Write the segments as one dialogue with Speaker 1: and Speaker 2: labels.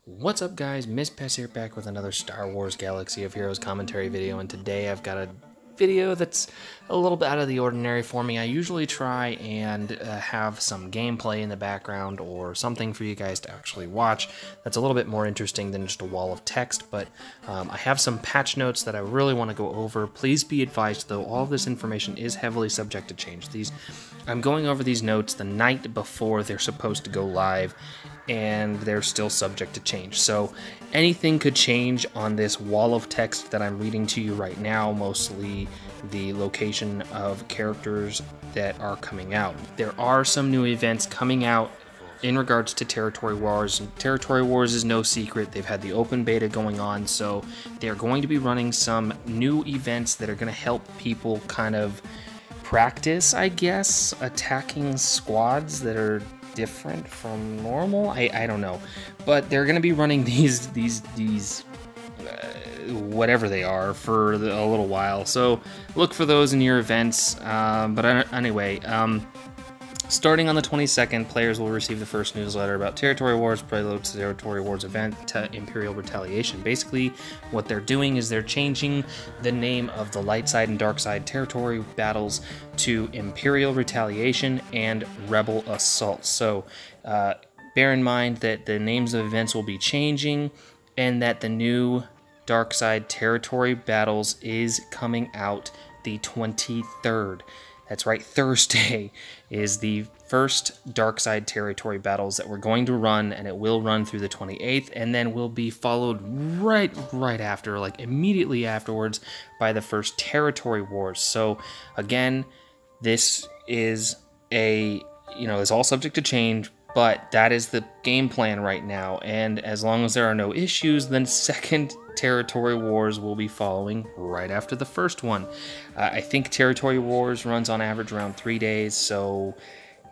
Speaker 1: What's up guys, Miss Pess here back with another Star Wars Galaxy of Heroes commentary video, and today I've got a video that's a little bit out of the ordinary for me. I usually try and have some gameplay in the background or something for you guys to actually watch that's a little bit more interesting than just a wall of text, but I have some patch notes that I really want to go over. Please be advised though, all of this information is heavily subject to change. I'm going over these notes the night before they're supposed to go live, and they're still subject to change. So anything could change on this wall of text that I'm reading to you right now, mostly the location of characters that are coming out. There are some new events coming out in regards to Territory Wars. Territory Wars is no secret. They've had the open beta going on, so they're going to be running some new events that are going to help people kind of practice, I guess, attacking squads that are different from normal. I don't know, but they're going to be running these whatever they are for a little while, so look for those in your events. But anyway, starting on the 22nd, players will receive the first newsletter about Territory Wars, prelude to Territory Wars event to Imperial Retaliation. Basically, what they're doing is they're changing the name of the light side and dark side territory battles to Imperial Retaliation and Rebel Assault. So bear in mind that the names of events will be changing, and that the new dark side territory battles is coming out the 23rd. That's right, Thursday is the first dark side territory battles that we're going to run, and it will run through the 28th, and then will be followed right after, like immediately afterwards, by the first Territory Wars. So again, this is it's all subject to change, but that is the game plan right now, and as long as there are no issues, then second Territory Wars will be following right after the first one. I think Territory Wars runs on average around 3 days, so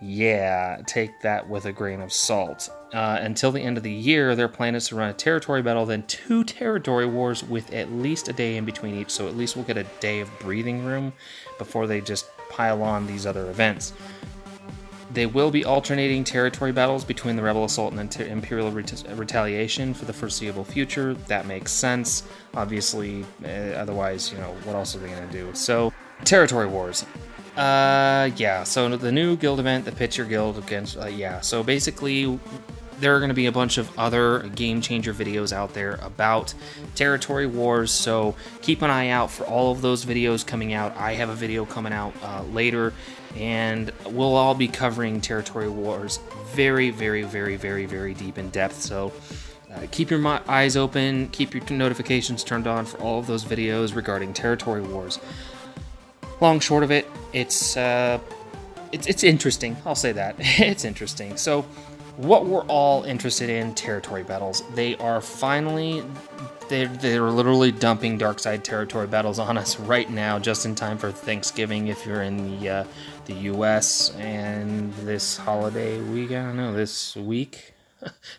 Speaker 1: yeah, take that with a grain of salt. Until the end of the year, their plan is to run a territory battle, then 2 Territory Wars with at least a day in between each, so at least we'll get a day of breathing room before they just pile on these other events. They will be alternating territory battles between the Rebel Assault and Imperial Retaliation for the foreseeable future. That makes sense, obviously. Otherwise, what else are they going to do? So, Territory Wars. Yeah, so the new guild event, the pit your guild against, so basically, there are going to be a bunch of other game changer videos out there about Territory Wars, so keep an eye out for all of those videos coming out. I have a video coming out later, and we'll all be covering Territory Wars very deep in depth, so keep your eyes open, keep your notifications turned on for all of those videos regarding Territory Wars. Long short of it, it's interesting. I'll say that. It's interesting. So what we're all interested in, territory battles. They are finally, they're literally dumping darkside territory battles on us right now, just in time for Thanksgiving if you're in the US, and this holiday week, I don't know, this week,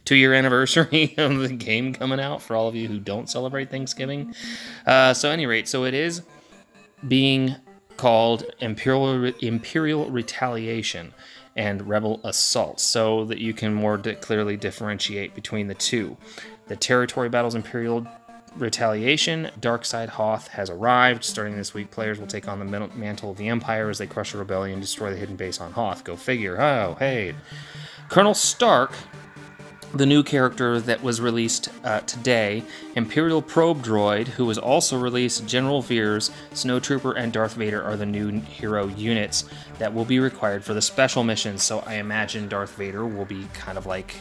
Speaker 1: 2-year anniversary of the game coming out for all of you who don't celebrate Thanksgiving. So at any rate, so it is being called Imperial Retaliation and Rebel Assault, so that you can more clearly differentiate between the two. The territory battles Imperial Retaliation, Darkside Hoth has arrived. Starting this week, players will take on the mantle of the Empire as they crush a rebellion and destroy the hidden base on Hoth. Go figure. Oh, hey. Colonel Stark, the new character that was released today, Imperial Probe Droid, who was also released, General Veers, Snowtrooper, and Darth Vader are the new hero units that will be required for the special missions. So I imagine Darth Vader will be kind of like,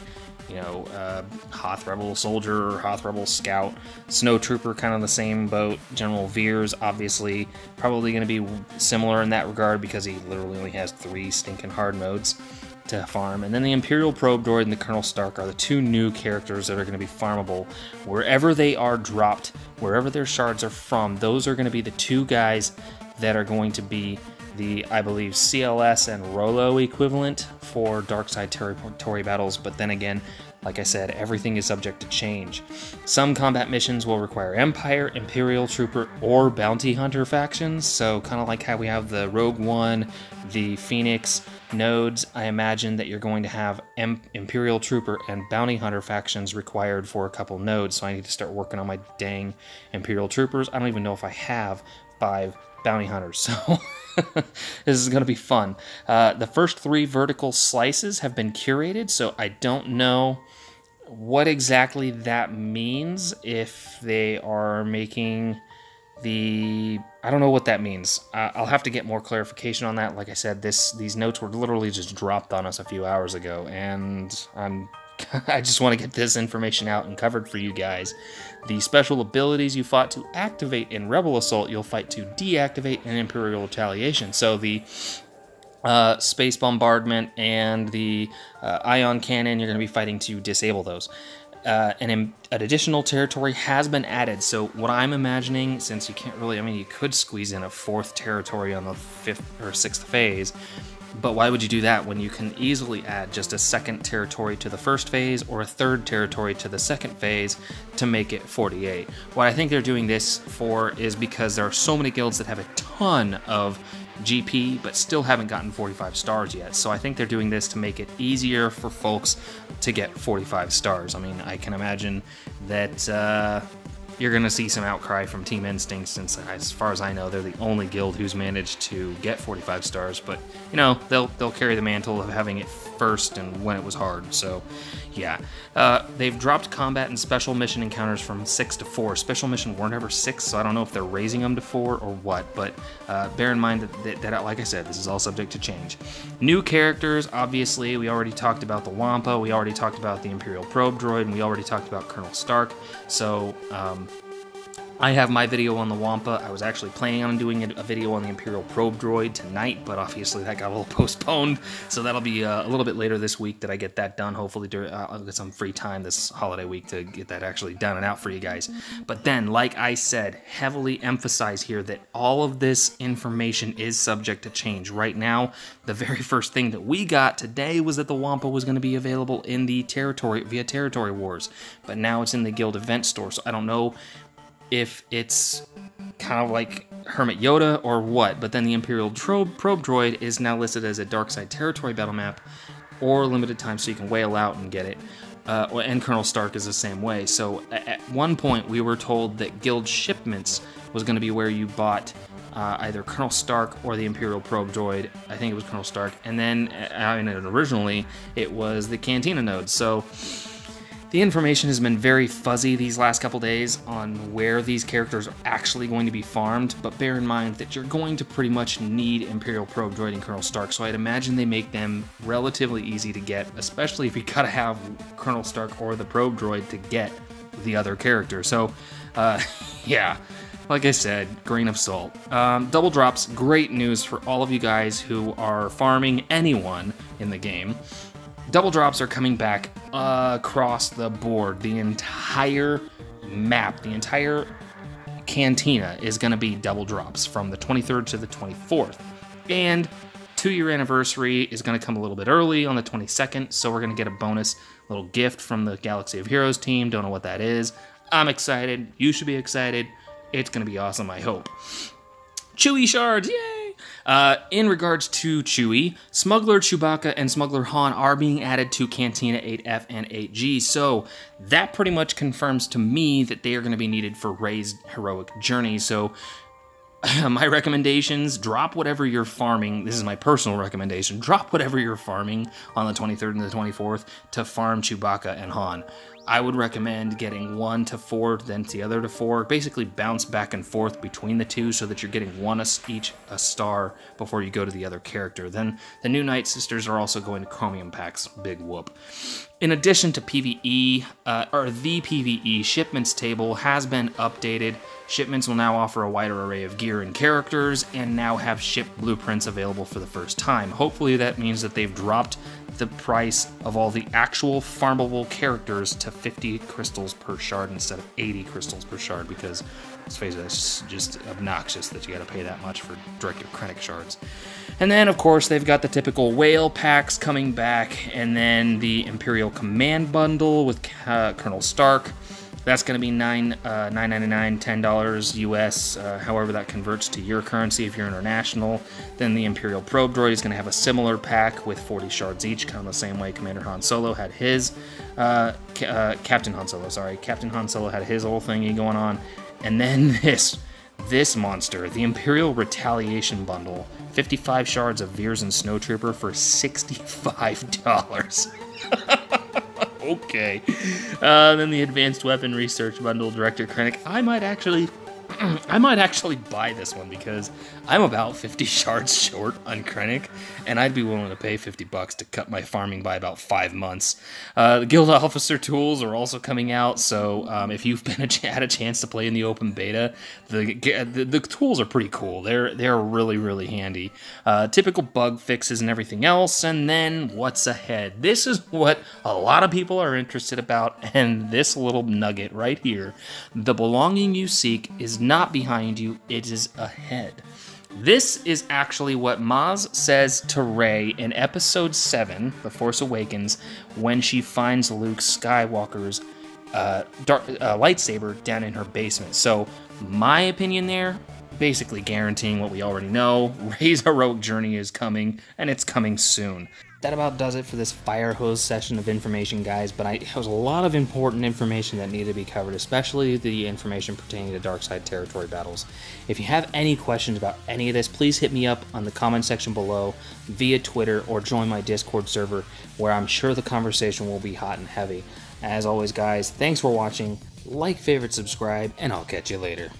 Speaker 1: Hoth Rebel Soldier or Hoth Rebel Scout. Snowtrooper, kind of the same boat. General Veers, obviously, probably going to be similar in that regard because he literally only has 3 stinking hard modes to farm. And then the Imperial Probe Droid and the Colonel Stark are the 2 new characters that are going to be farmable. Wherever they are dropped, wherever their shards are from, those are going to be the 2 guys that are going to be the, I believe, CLS and Rolo equivalent for Darkside territory battles, but then again, like I said, everything is subject to change. Some combat missions will require Empire, Imperial Trooper, or Bounty Hunter factions, so kind of like how we have the Rogue One, the Phoenix, nodes, I imagine that you're going to have Imperial Trooper and Bounty Hunter factions required for a couple nodes, so I need to start working on my dang Imperial Troopers. I don't even know if I have 5 Bounty Hunters, so this is going to be fun. The first 3 vertical slices have been curated, so I don't know what exactly that means. If they are making I don't know what that means. I'll have to get more clarification on that. Like I said, these notes were literally just dropped on us a few hours ago, and I just want to get this information out and covered for you guys. The special abilities you fought to activate in Rebel Assault, you'll fight to deactivate in Imperial Retaliation. So the Space Bombardment and the Ion Cannon, you're going to be fighting to disable those. An additional territory has been added, so what I'm imagining, since you can't really, I mean, you could squeeze in a 4th territory on the 5th or 6th phase, but why would you do that when you can easily add just a 2nd territory to the 1st phase or a 3rd territory to the 2nd phase to make it 48? What I think they're doing this for is because there are so many guilds that have a ton of GP but still haven't gotten 45 stars yet, so I think they're doing this to make it easier for folks to get 45 stars. I mean, I can imagine that you're going to see some outcry from Team Instinct, since as far as I know they're the only guild who's managed to get 45 stars, but you know, they'll carry the mantle of having it first and when it was hard. So yeah, they've dropped combat and special mission encounters from 6 to 4. Special mission weren't ever 6, so I don't know if they're raising them to 4 or what, but bear in mind that like I said, this is all subject to change. New characters, obviously, we already talked about the Wampa, we already talked about the Imperial Probe Droid, and we already talked about Colonel Stark, so I have my video on the Wampa. I was actually planning on doing a video on the Imperial Probe Droid tonight, but obviously that got a little postponed, so that'll be a little bit later this week that I get that done. Hopefully I'll get some free time this holiday week to get that actually done and out for you guys. But then, like I said, heavily emphasize here that all of this information is subject to change. Right now, the very first thing that we got today was that the Wampa was going to be available in the territory via Territory Wars, but now it's in the Guild event store, so I don't know if it's kind of like Hermit Yoda or what, but then the Imperial Probe Droid is now listed as a Darkside Territory battle map or limited time, so you can whale out and get it. And Colonel Stark is the same way. So at one point we were told that Guild Shipments was going to be where you bought either Colonel Stark or the Imperial Probe Droid. I think it was Colonel Stark. And then originally it was the Cantina node. So the information has been very fuzzy these last couple days on where these characters are actually going to be farmed, but bear in mind that you're going to pretty much need Imperial Probe Droid and Colonel Stark, so I'd imagine they make them relatively easy to get, especially if you gotta have Colonel Stark or the Probe Droid to get the other character. So, yeah, like I said, grain of salt. Double drops, great news for all of you guys who are farming anyone in the game. Double drops are coming back across the board. The entire map, the entire cantina is going to be double drops from the 23rd to the 24th. And 2-year anniversary is going to come a little bit early on the 22nd, so we're going to get a bonus little gift from the Galaxy of Heroes team. Don't know what that is. I'm excited. You should be excited. It's going to be awesome, I hope. Chewie shards, yay! In regards to Chewie, Smuggler Chewbacca and Smuggler Han are being added to Cantina 8F and 8G, so that pretty much confirms to me that they are going to be needed for Rey's heroic journey. So my recommendations, drop whatever you're farming. This is my personal recommendation. Drop whatever you're farming on the 23rd and the 24th to farm Chewbacca and Han. I would recommend getting 1 to 4, then the other to 4. Basically bounce back and forth between the two so that you're getting each a star before you go to the other character. Then the new Night Sisters are also going to Chromium packs. Big whoop. In addition to PvE, the PvE shipments table has been updated. Shipments will now offer a wider array of gear and characters, and now have ship blueprints available for the first time. Hopefully that means that they've dropped the price of all the actual farmable characters to 50 crystals per shard instead of 80 crystals per shard, because let's face it, it's just obnoxious that you gotta pay that much for Director Krennic shards. And then, of course, they've got the typical whale packs coming back, and then the Imperial Command Bundle with Colonel Stark, That's going to be $9.99, $10 US, however that converts to your currency if you're international. Then the Imperial Probe Droid is going to have a similar pack with 40 shards each, kind of the same way Commander Han Solo had his. Captain Han Solo, sorry. Captain Han Solo had his little thingy going on. And then this monster, the Imperial Retaliation Bundle, 55 shards of Veers and Snowtrooper for $65. Okay. Then the Advanced Weapon Research Bundle, Director Krennic. I might actually buy this one because I'm about 50 shards short on Krennic, and I'd be willing to pay $50 to cut my farming by about 5 months. The Guild Officer tools are also coming out, so if you've had a chance to play in the open beta, the tools are pretty cool. They're really, really handy. Typical bug fixes and everything else, and then what's ahead? This is what a lot of people are interested about, and this little nugget right here. The belonging you seek is not behind you, it is ahead. This is actually what Maz says to Rey in Episode 7, The Force Awakens, when she finds Luke Skywalker's lightsaber down in her basement. So, my opinion there, basically guaranteeing what we already know, Rey's heroic journey is coming, and it's coming soon. That about does it for this fire hose session of information, guys, but there was a lot of important information that needed to be covered, especially the information pertaining to Darkside territory battles. If you have any questions about any of this, please hit me up on the comment section below, via Twitter, or join my Discord server, where I'm sure the conversation will be hot and heavy. As always, guys, thanks for watching, like, favorite, subscribe, and I'll catch you later.